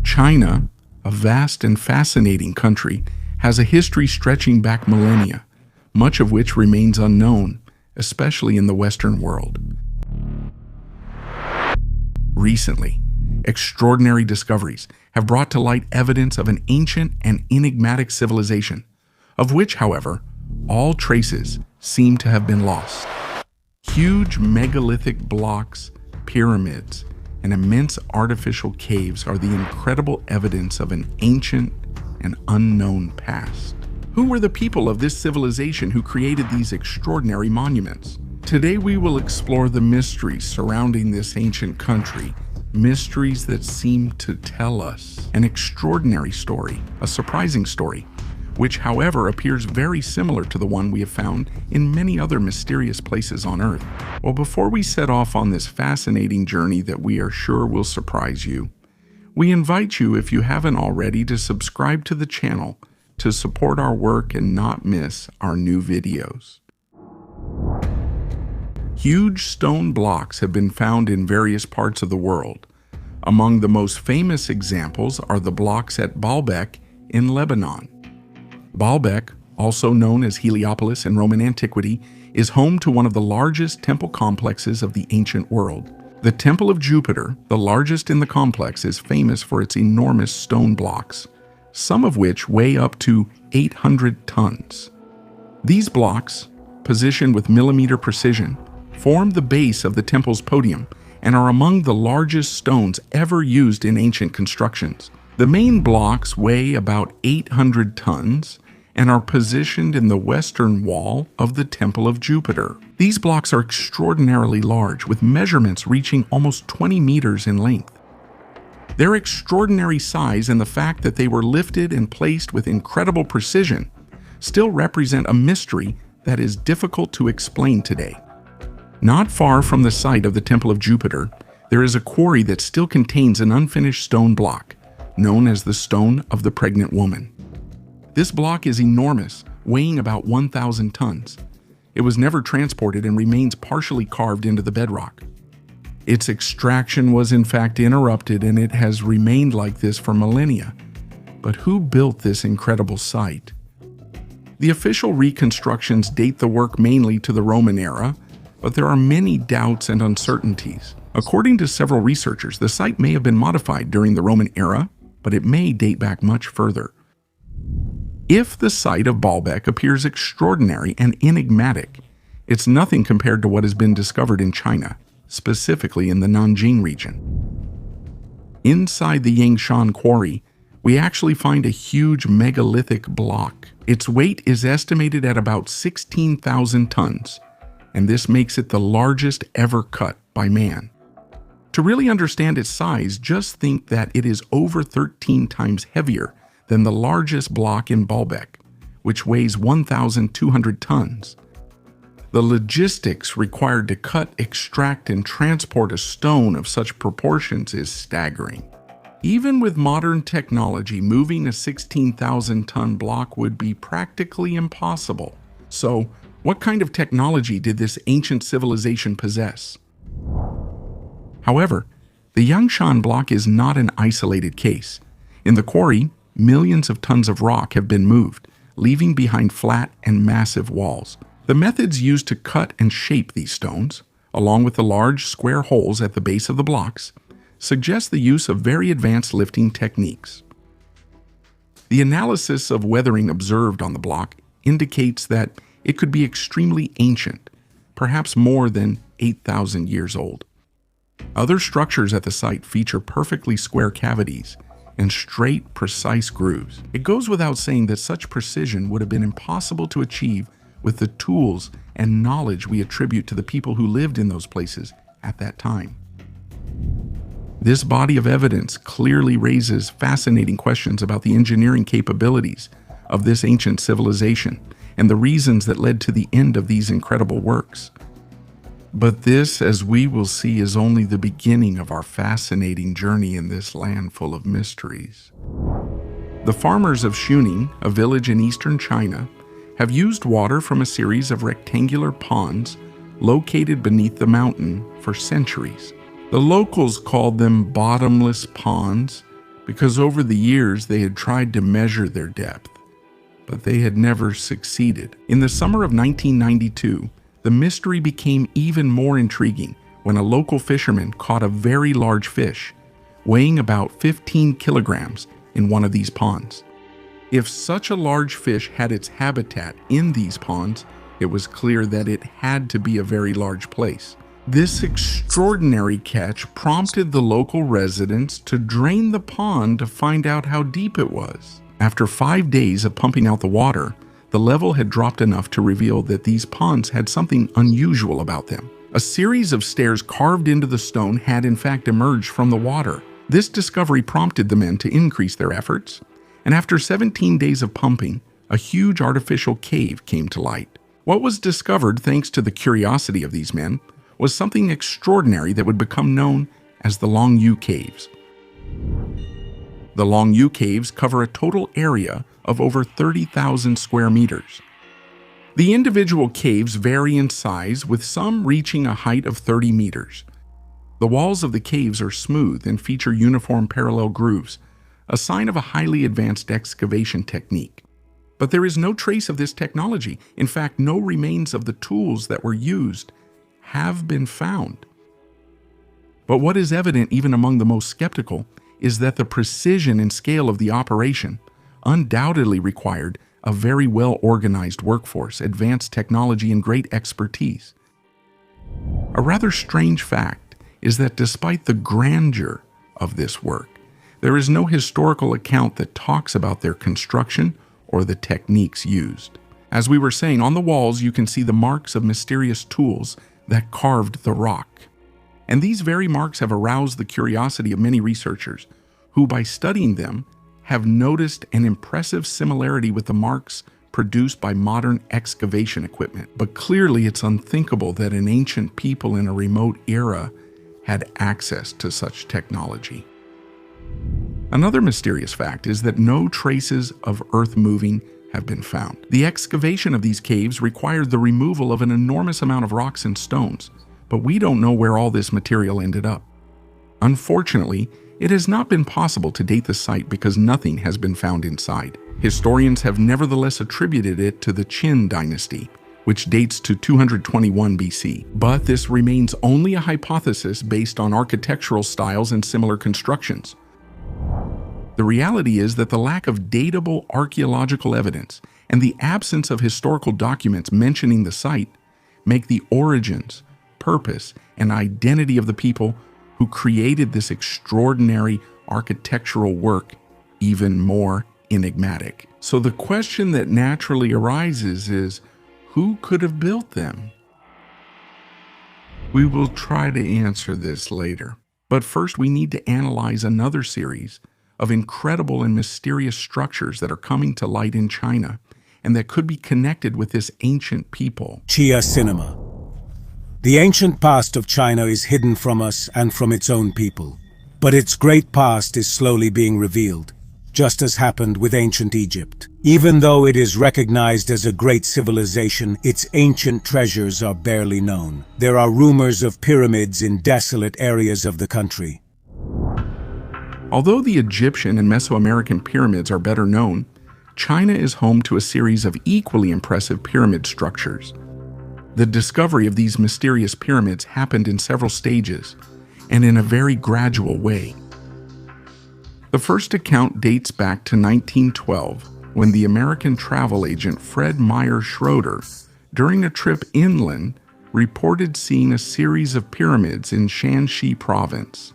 China, a vast and fascinating country, has a history stretching back millennia, much of which remains unknown, especially in the Western world. Recently, extraordinary discoveries have brought to light evidence of an ancient and enigmatic civilization, of which, however, all traces seem to have been lost. Huge megalithic blocks, pyramids, and immense artificial caves are the incredible evidence of an ancient and unknown past. Who were the people of this civilization who created these extraordinary monuments? Today we will explore the mysteries surrounding this ancient country, mysteries that seem to tell us an extraordinary story, a surprising story, which, however, appears very similar to the one we have found in many other mysterious places on Earth. Well, before we set off on this fascinating journey that we are sure will surprise you, we invite you, if you haven't already, to subscribe to the channel to support our work and not miss our new videos. Huge stone blocks have been found in various parts of the world. Among the most famous examples are the blocks at Baalbek in Lebanon. Baalbek, also known as Heliopolis in Roman antiquity, is home to one of the largest temple complexes of the ancient world. The Temple of Jupiter, the largest in the complex, is famous for its enormous stone blocks, some of which weigh up to 800 tons. These blocks, positioned with millimeter precision, form the base of the temple's podium and are among the largest stones ever used in ancient constructions. The main blocks weigh about 800 tons and are positioned in the western wall of the Temple of Jupiter. These blocks are extraordinarily large, with measurements reaching almost 20 meters in length. Their extraordinary size and the fact that they were lifted and placed with incredible precision still represent a mystery that is difficult to explain today. Not far from the site of the Temple of Jupiter, there is a quarry that still contains an unfinished stone block, known as the Stone of the Pregnant Woman. This block is enormous, weighing about 1,000 tons. It was never transported and remains partially carved into the bedrock. Its extraction was in fact interrupted, and it has remained like this for millennia. But who built this incredible site? The official reconstructions date the work mainly to the Roman era, but there are many doubts and uncertainties. According to several researchers, the site may have been modified during the Roman era, but it may date back much further. If the site of Baalbek appears extraordinary and enigmatic, it's nothing compared to what has been discovered in China, specifically in the Nanjing region. Inside the Yangshan Quarry, we actually find a huge megalithic block. Its weight is estimated at about 16,000 tons, and this makes it the largest ever cut by man. To really understand its size, just think that it is over 13 times heavier than the largest block in Baalbek, which weighs 1,200 tons. The logistics required to cut, extract, and transport a stone of such proportions is staggering. Even with modern technology, moving a 16,000-ton block would be practically impossible. So, what kind of technology did this ancient civilization possess? However, the Yangshan block is not an isolated case. In the quarry, millions of tons of rock have been moved, leaving behind flat and massive walls. The methods used to cut and shape these stones, along with the large square holes at the base of the blocks, suggest the use of very advanced lifting techniques. The analysis of weathering observed on the block indicates that it could be extremely ancient, perhaps more than 8,000 years old. Other structures at the site feature perfectly square cavities and straight, precise grooves. It goes without saying that such precision would have been impossible to achieve with the tools and knowledge we attribute to the people who lived in those places at that time. This body of evidence clearly raises fascinating questions about the engineering capabilities of this ancient civilization and the reasons that led to the end of these incredible works. But this, as we will see, is only the beginning of our fascinating journey in this land full of mysteries. The farmers of Shuning, a village in eastern China, have used water from a series of rectangular ponds located beneath the mountain for centuries. The locals called them bottomless ponds because over the years they had tried to measure their depth, but they had never succeeded. In the summer of 1992, the mystery became even more intriguing when a local fisherman caught a very large fish, weighing about 15 kilograms in one of these ponds. If such a large fish had its habitat in these ponds, it was clear that it had to be a very large place. This extraordinary catch prompted the local residents to drain the pond to find out how deep it was. After 5 days of pumping out the water, the level had dropped enough to reveal that these ponds had something unusual about them. A series of stairs carved into the stone had in fact emerged from the water. This discovery prompted the men to increase their efforts, and after 17 days of pumping, a huge artificial cave came to light. What was discovered, thanks to the curiosity of these men, was something extraordinary that would become known as the Longyu Caves. The Longyu Caves cover a total area of over 30,000 square meters. The individual caves vary in size, with some reaching a height of 30 meters. The walls of the caves are smooth and feature uniform parallel grooves, a sign of a highly advanced excavation technique. But there is no trace of this technology. In fact, no remains of the tools that were used have been found. But what is evident even among the most skeptical is that the precision and scale of the operation undoubtedly required a very well-organized workforce, advanced technology, and great expertise. A rather strange fact is that despite the grandeur of this work, there is no historical account that talks about their construction or the techniques used. As we were saying, on the walls you can see the marks of mysterious tools that carved the rock. And these very marks have aroused the curiosity of many researchers, who by studying them have noticed an impressive similarity with the marks produced by modern excavation equipment. But clearly it's unthinkable that an ancient people in a remote era had access to such technology. Another mysterious fact is that no traces of earth moving have been found. The excavation of these caves required the removal of an enormous amount of rocks and stones, but we don't know where all this material ended up. Unfortunately, it has not been possible to date the site because nothing has been found inside. Historians have nevertheless attributed it to the Qin dynasty, which dates to 221 BC. But this remains only a hypothesis based on architectural styles and similar constructions. The reality is that the lack of datable archaeological evidence and the absence of historical documents mentioning the site make the origins, purpose, and identity of the people who created this extraordinary architectural work even more enigmatic. So the question that naturally arises is, who could have built them? We will try to answer this later. But first we need to analyze another series of incredible and mysterious structures that are coming to light in China and that could be connected with this ancient people. Chia Cinema. The ancient past of China is hidden from us and from its own people. But its great past is slowly being revealed, just as happened with ancient Egypt. Even though it is recognized as a great civilization, its ancient treasures are barely known. There are rumors of pyramids in desolate areas of the country. Although the Egyptian and Mesoamerican pyramids are better known, China is home to a series of equally impressive pyramid structures. The discovery of these mysterious pyramids happened in several stages and in a very gradual way. The first account dates back to 1912, when the American travel agent Fred Meyer Schroeder, during a trip inland, reported seeing a series of pyramids in Shanxi province.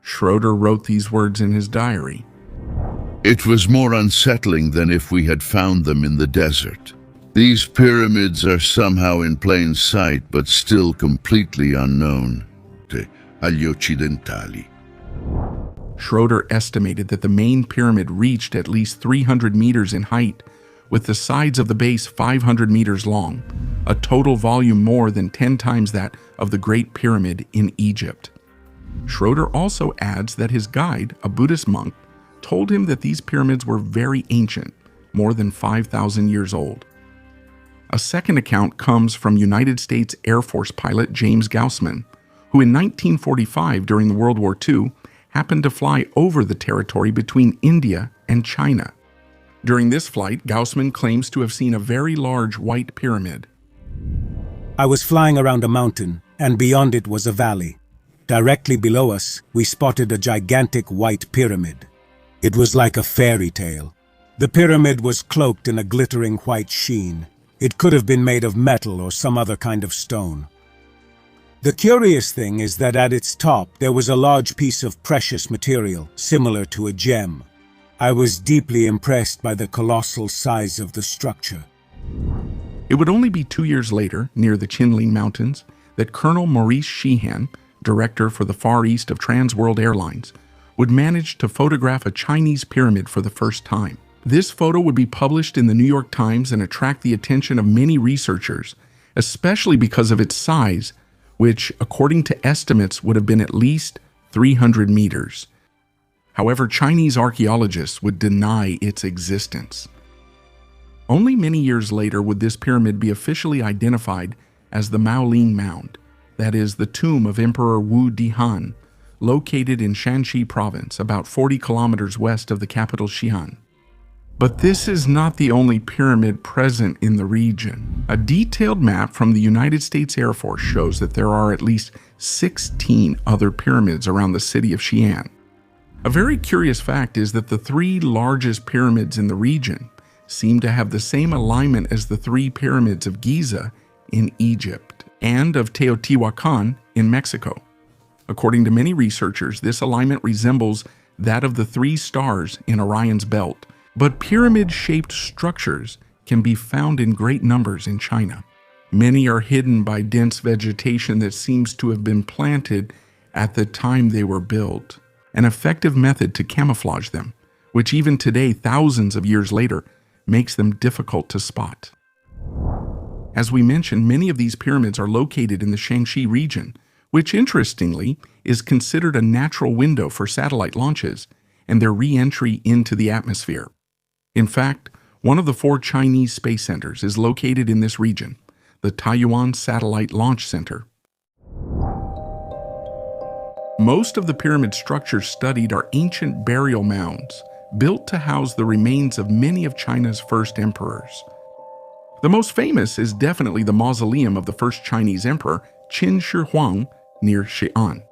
Schroeder wrote these words in his diary. "It was more unsettling than if we had found them in the desert. These pyramids are somehow in plain sight, but still completely unknown agli occidentali." Schroeder estimated that the main pyramid reached at least 300 meters in height, with the sides of the base 500 meters long, a total volume more than 10 times that of the Great Pyramid in Egypt. Schroeder also adds that his guide, a Buddhist monk, told him that these pyramids were very ancient, more than 5,000 years old. A second account comes from United States Air Force pilot James Gaussman, who in 1945, during World War II, happened to fly over the territory between India and China. During this flight, Gaussman claims to have seen a very large white pyramid. I was flying around a mountain, and beyond it was a valley. Directly below us, we spotted a gigantic white pyramid. It was like a fairy tale. The pyramid was cloaked in a glittering white sheen. It could have been made of metal or some other kind of stone. The curious thing is that at its top there was a large piece of precious material, similar to a gem. I was deeply impressed by the colossal size of the structure. It would only be 2 years later, near the Qinling Mountains, that Colonel Maurice Sheehan, director for the Far East of Trans World Airlines, would manage to photograph a Chinese pyramid for the first time. This photo would be published in the New York Times and attract the attention of many researchers, especially because of its size, which, according to estimates, would have been at least 300 meters. However, Chinese archaeologists would deny its existence. Only many years later would this pyramid be officially identified as the Maoling Mound, that is, the tomb of Emperor Wu Dihan, located in Shanxi province, about 40 kilometers west of the capital Xi'an. But this is not the only pyramid present in the region. A detailed map from the United States Air Force shows that there are at least 16 other pyramids around the city of Xi'an. A very curious fact is that the 3 largest pyramids in the region seem to have the same alignment as the 3 pyramids of Giza in Egypt and of Teotihuacan in Mexico. According to many researchers, this alignment resembles that of the 3 stars in Orion's belt. But pyramid-shaped structures can be found in great numbers in China. Many are hidden by dense vegetation that seems to have been planted at the time they were built, an effective method to camouflage them, which even today, thousands of years later, makes them difficult to spot. As we mentioned, many of these pyramids are located in the Shanxi region, which interestingly is considered a natural window for satellite launches and their re-entry into the atmosphere. In fact, one of the 4 Chinese space centers is located in this region, the Taiyuan Satellite Launch Center. Most of the pyramid structures studied are ancient burial mounds, built to house the remains of many of China's first emperors. The most famous is definitely the mausoleum of the first Chinese emperor, Qin Shi Huang, near Xi'an.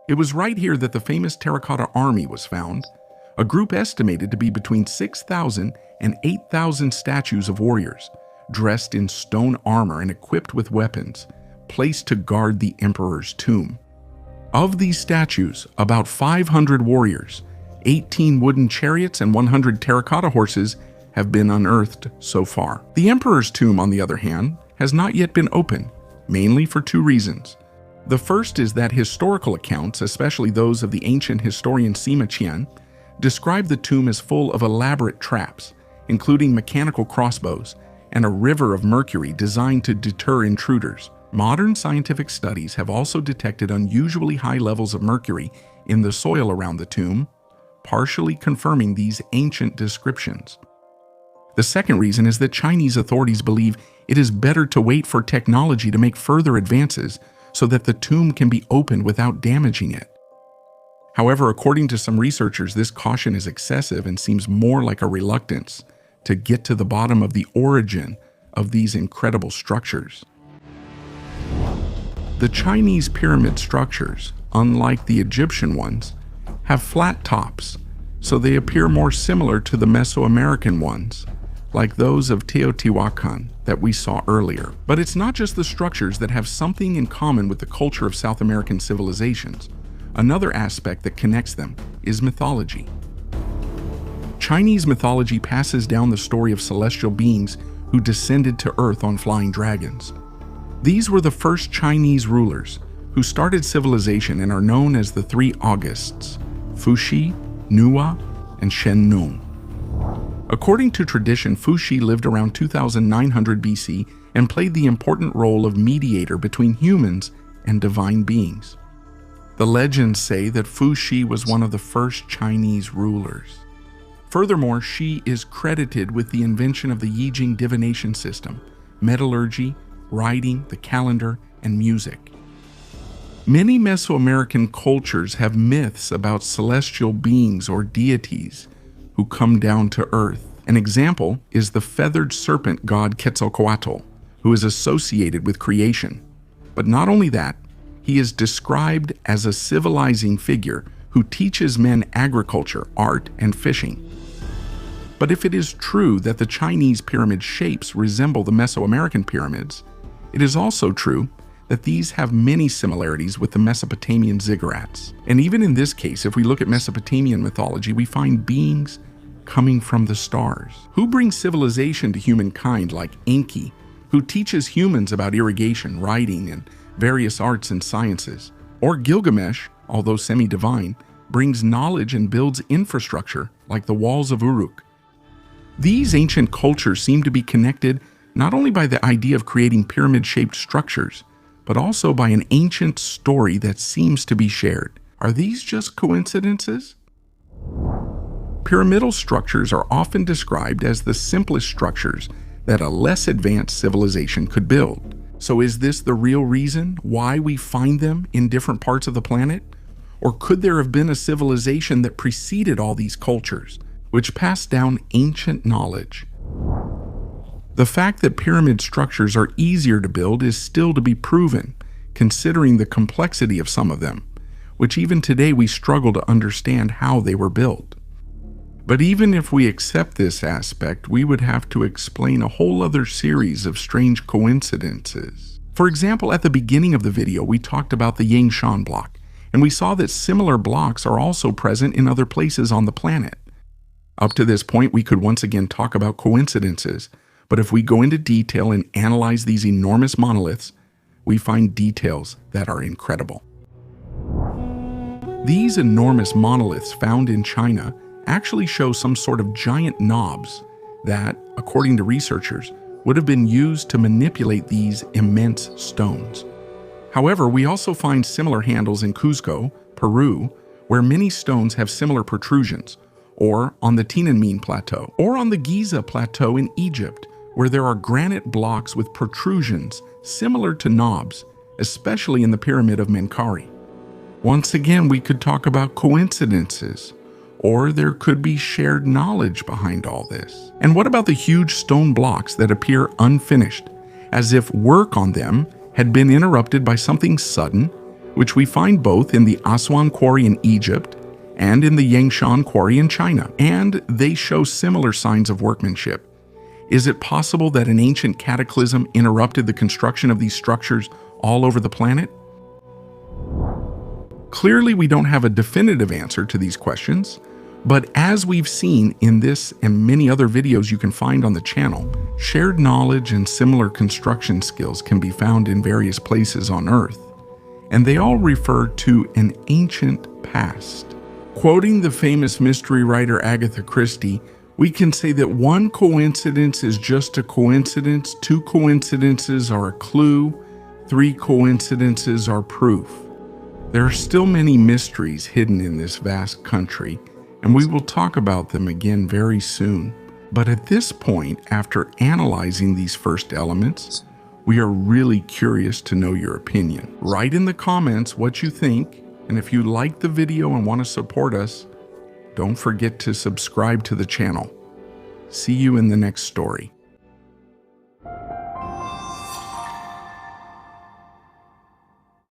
It was right here that the famous terracotta army was found, a group estimated to be between 6,000 and 8,000 statues of warriors, dressed in stone armor and equipped with weapons, placed to guard the emperor's tomb. Of these statues, about 500 warriors, 18 wooden chariots, and 100 terracotta horses have been unearthed so far. The emperor's tomb, on the other hand, has not yet been opened, mainly for 2 reasons. The first is that historical accounts, especially those of the ancient historian Sima Qian, describe the tomb as full of elaborate traps, including mechanical crossbows and a river of mercury designed to deter intruders. Modern scientific studies have also detected unusually high levels of mercury in the soil around the tomb, partially confirming these ancient descriptions. The second reason is that Chinese authorities believe it is better to wait for technology to make further advances so that the tomb can be opened without damaging it. However, according to some researchers, this caution is excessive and seems more like a reluctance to get to the bottom of the origin of these incredible structures. The Chinese pyramid structures, unlike the Egyptian ones, have flat tops, so they appear more similar to the Mesoamerican ones, like those of Teotihuacan that we saw earlier. But it's not just the structures that have something in common with the culture of South American civilizations. Another aspect that connects them is mythology. Chinese mythology passes down the story of celestial beings who descended to Earth on flying dragons. These were the first Chinese rulers who started civilization and are known as the 3 Augusts, Fuxi, Nuwa, and Shen Nong. According to tradition, Fuxi lived around 2900 BC and played the important role of mediator between humans and divine beings. The legends say that Fuxi was one of the first Chinese rulers. Furthermore, Xi is credited with the invention of the Yijing divination system, metallurgy, writing, the calendar, and music. Many Mesoamerican cultures have myths about celestial beings or deities who come down to Earth. An example is the feathered serpent god Quetzalcoatl, who is associated with creation. But not only that, he is described as a civilizing figure who teaches men agriculture, art, and fishing. But if it is true that the Chinese pyramid shapes resemble the Mesoamerican pyramids, it is also true that these have many similarities with the Mesopotamian ziggurats. And even in this case, if we look at Mesopotamian mythology, we find beings coming from the stars. Who brings civilization to humankind like Enki, who teaches humans about irrigation, writing, and various arts and sciences? Or Gilgamesh, although semi-divine, brings knowledge and builds infrastructure like the walls of Uruk. These ancient cultures seem to be connected not only by the idea of creating pyramid-shaped structures, but also by an ancient story that seems to be shared. Are these just coincidences? Pyramidal structures are often described as the simplest structures that a less advanced civilization could build. So is this the real reason why we find them in different parts of the planet? Or could there have been a civilization that preceded all these cultures, which passed down ancient knowledge? The fact that pyramid structures are easier to build is still to be proven, considering the complexity of some of them, which even today we struggle to understand how they were built. But even if we accept this aspect, we would have to explain a whole other series of strange coincidences. For example, at the beginning of the video, we talked about the Yangshan block, and we saw that similar blocks are also present in other places on the planet. Up to this point, we could once again talk about coincidences, but if we go into detail and analyze these enormous monoliths, we find details that are incredible. These enormous monoliths found in China actually show some sort of giant knobs that, according to researchers, would have been used to manipulate these immense stones. However, we also find similar handles in Cuzco, Peru, where many stones have similar protrusions, or on the Tiananmen Plateau, or on the Giza Plateau in Egypt, where there are granite blocks with protrusions similar to knobs, especially in the Pyramid of Menkaure. Once again, we could talk about coincidences, or there could be shared knowledge behind all this. And what about the huge stone blocks that appear unfinished, as if work on them had been interrupted by something sudden, which we find both in the Aswan Quarry in Egypt and in the Yangshan Quarry in China, and they show similar signs of workmanship. Is it possible that an ancient cataclysm interrupted the construction of these structures all over the planet? Clearly, we don't have a definitive answer to these questions, but as we've seen in this and many other videos you can find on the channel, shared knowledge and similar construction skills can be found in various places on Earth, and they all refer to an ancient past. Quoting the famous mystery writer Agatha Christie, we can say that one coincidence is just a coincidence, two coincidences are a clue, three coincidences are proof. There are still many mysteries hidden in this vast country, and we will talk about them again very soon. But at this point, after analyzing these first elements, we are really curious to know your opinion. Write in the comments what you think, and if you like the video and want to support us, don't forget to subscribe to the channel. See you in the next story.